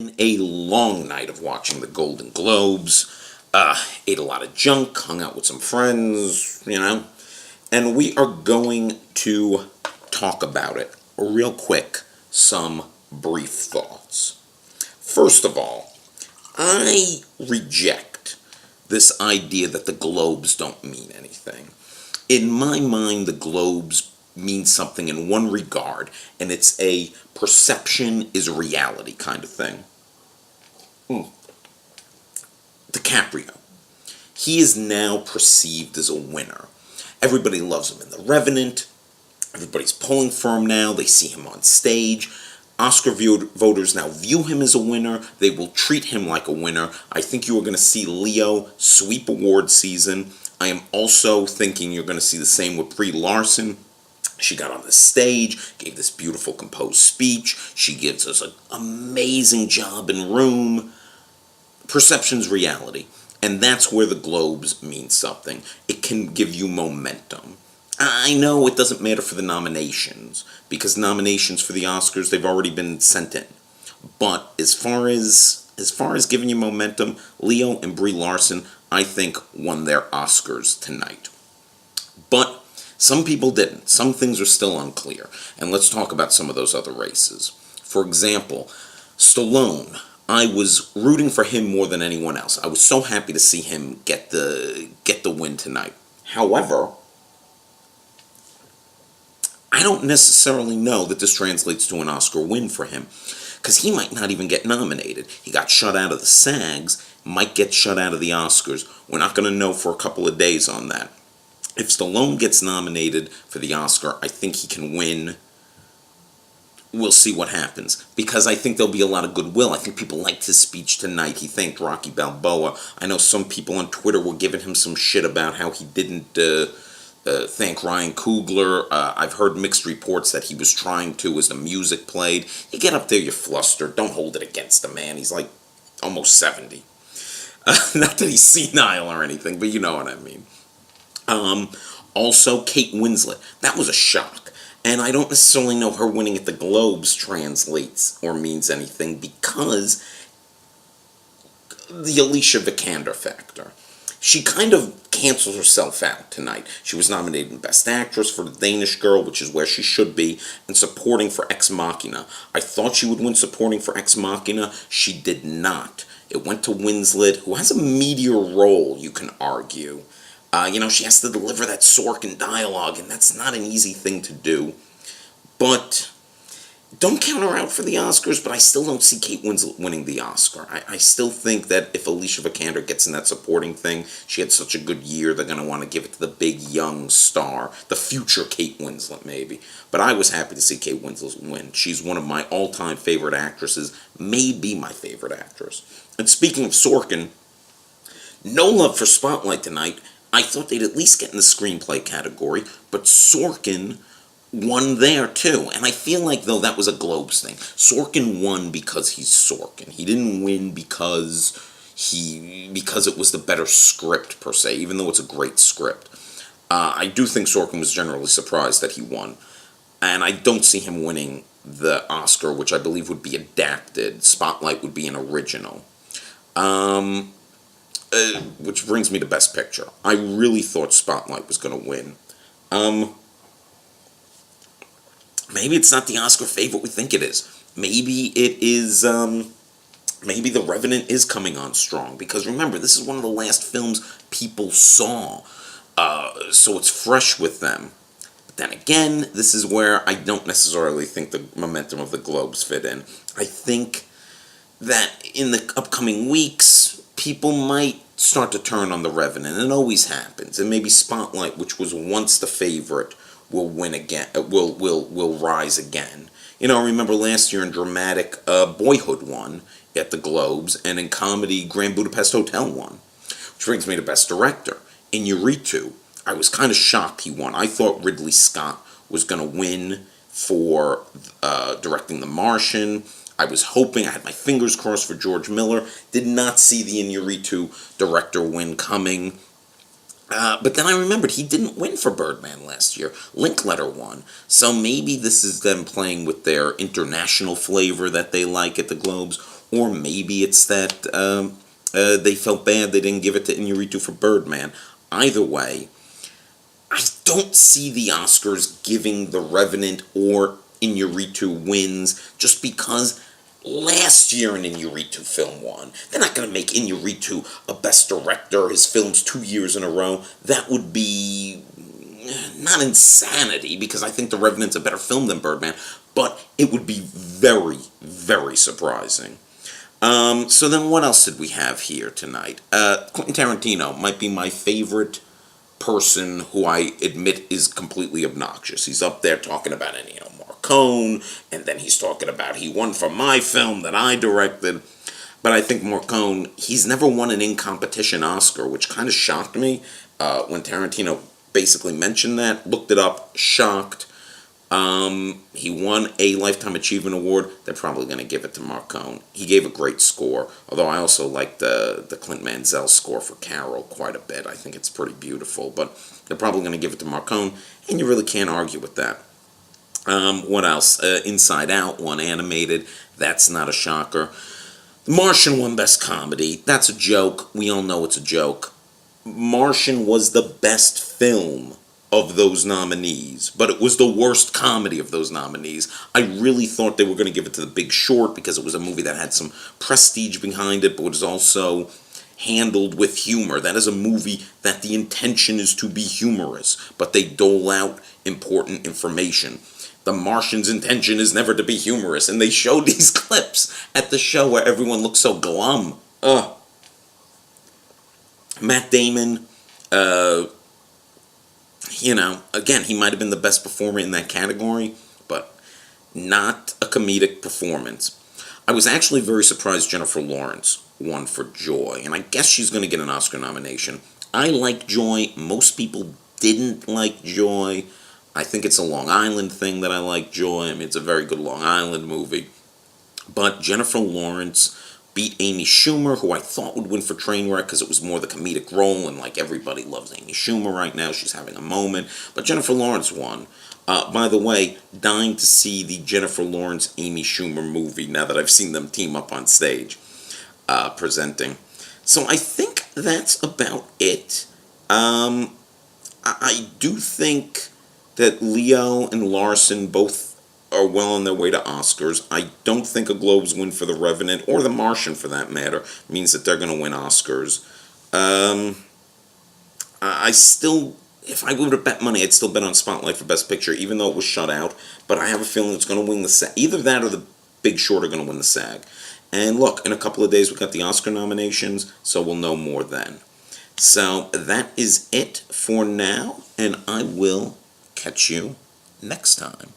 A long night of watching the Golden Globes. Ate a lot of junk, hung out with some friends, and we are going to talk about it real quick. Some brief thoughts. First of all, I reject this idea that the Globes don't mean anything. In my mind, the Globes mean something in one regard, and it's a perception is reality kind of thing. DiCaprio. He is now perceived as a winner. Everybody loves him in The Revenant. Everybody's pulling for him now. They see him on stage. Oscar voters now view him as a winner. They will treat him like a winner. I think you are going to see Leo sweep award season. I am also thinking you're going to see the same with Brie Larson. She got on the stage, gave this beautiful composed speech. She gives us an amazing job in Room. Perception's reality. And that's where the Globes mean something. It can give you momentum. I know it doesn't matter for the nominations, because nominations for the Oscars, they've already been sent in. But as far as giving you momentum, Leo and Brie Larson, I think, won their Oscars tonight. But some people didn't. Some things are still unclear. And let's talk about some of those other races. For example, Stallone. I was rooting for him more than anyone else. I was so happy to see him get the win tonight. However, I don't necessarily know that this translates to an Oscar win for him, because he might not even get nominated. He got shut out of the SAGs, might get shut out of the Oscars. We're not going to know for a couple of days on that. If Stallone gets nominated for the Oscar, I think he can win. We'll see what happens, because I think there'll be a lot of goodwill. I think people liked his speech tonight. He thanked Rocky Balboa. I know some people on Twitter were giving him some shit about how he didn't thank Ryan Coogler. I've heard mixed reports that he was trying to as the music played. You get up there, you're flustered. Don't hold it against the man. He's like almost 70. Not that he's senile or anything, but you know what I mean. Also, Kate Winslet. That was a shock. And I don't necessarily know her winning at the Globes translates or means anything, because the Alicia Vikander factor. She kind of cancels herself out tonight. She was nominated in Best Actress for The Danish Girl, which is where she should be, and supporting for Ex Machina. I thought she would win supporting for Ex Machina. She did not. It went to Winslet, who has a meteor role, you can argue. She has to deliver that Sorkin dialogue, and that's not an easy thing to do. But don't count her out for the Oscars, but I still don't see Kate Winslet winning the Oscar. I still think that if Alicia Vikander gets in that supporting thing, she had such a good year, they're going to want to give it to the big young star, the future Kate Winslet maybe. But I was happy to see Kate Winslet win. She's one of my all-time favorite actresses, maybe my favorite actress. And speaking of Sorkin, no love for Spotlight tonight. I thought they'd at least get in the screenplay category, but Sorkin won there too. And I feel like, though, that was a Globes thing. Sorkin won because he's Sorkin. He didn't win because it was the better script, per se, even though it's a great script. I do think Sorkin was generally surprised that he won. And I don't see him winning the Oscar, which I believe would be adapted. Spotlight would be an original. Which brings me to Best Picture. I really thought Spotlight was going to win. Maybe it's not the Oscar favorite we think it is. Maybe it is, maybe The Revenant is coming on strong. Because remember, this is one of the last films people saw. So it's fresh with them. But then again, this is where I don't necessarily think the momentum of the Globes fit in. I think that in the upcoming weeks, people might start to turn on The Revenant. It always happens. And maybe Spotlight, which was once the favorite, will win again. Will rise again. Remember last year in dramatic, Boyhood won at the Globes, and in comedy, Grand Budapest Hotel won. Which brings me to Best Director. Iñárritu, I was kind of shocked he won. I thought Ridley Scott was going to win for directing The Martian. I was hoping, I had my fingers crossed for George Miller. Did not see the Iñárritu director win coming. But then I remembered he didn't win for Birdman last year. Linkletter won. So maybe this is them playing with their international flavor that they like at the Globes, or maybe it's that they felt bad they didn't give it to Iñárritu for Birdman. Either way, I don't see the Oscars giving The Revenant or Iñárritu wins just because last year an Iñárritu film won. They're not going to make Iñárritu a Best Director, his films 2 years in a row. That would be not insanity, because I think The Revenant's a better film than Birdman, but it would be very, very surprising. So then what else did we have here tonight? Quentin Tarantino might be my favorite person who I admit is completely obnoxious. He's up there talking about Ennio Morricone, and then he's talking about he won for my film that I directed. But I think Morricone, he's never won an in-competition Oscar, which kind of shocked me when Tarantino basically mentioned that. Looked it up, shocked. He won a Lifetime Achievement Award. They're probably going to give it to Morricone. He gave a great score, although I also like the Clint Mansell score for Carol quite a bit. I think it's pretty beautiful, but they're probably going to give it to Morricone, and you really can't argue with that. What else? Inside Out won animated. That's not a shocker. The Martian won Best Comedy. That's a joke. We all know it's a joke. Martian was the best film of those nominees, but it was the worst comedy of those nominees. I really thought they were going to give it to The Big Short because it was a movie that had some prestige behind it, but was also handled with humor. That is a movie that the intention is to be humorous, but they dole out important information. The Martian's intention is never to be humorous, and they showed these clips at the show where everyone looks so glum. Ugh. Matt Damon, again, he might have been the best performer in that category, but not a comedic performance. I was actually very surprised Jennifer Lawrence won for Joy, and I guess she's going to get an Oscar nomination. I like Joy. Most people didn't like Joy. I think it's a Long Island thing that I like Joy. I mean, it's a very good Long Island movie. But Jennifer Lawrence beat Amy Schumer, who I thought would win for Trainwreck because it was more the comedic role, and like everybody loves Amy Schumer right now. She's having a moment. But Jennifer Lawrence won. By the way, dying to see the Jennifer Lawrence-Amy Schumer movie now that I've seen them team up on stage presenting. So I think that's about it. I do think that Leo and Larson both are well on their way to Oscars. I don't think a Globes win for The Revenant, or The Martian for that matter, means that they're going to win Oscars. I still, if I were to bet money, I'd still bet on Spotlight for Best Picture, even though it was shut out. But I have a feeling it's going to win the SAG. Either that or The Big Short are going to win the SAG. And look, in a couple of days we got the Oscar nominations, so we'll know more then. So that is it for now, and I will catch you next time.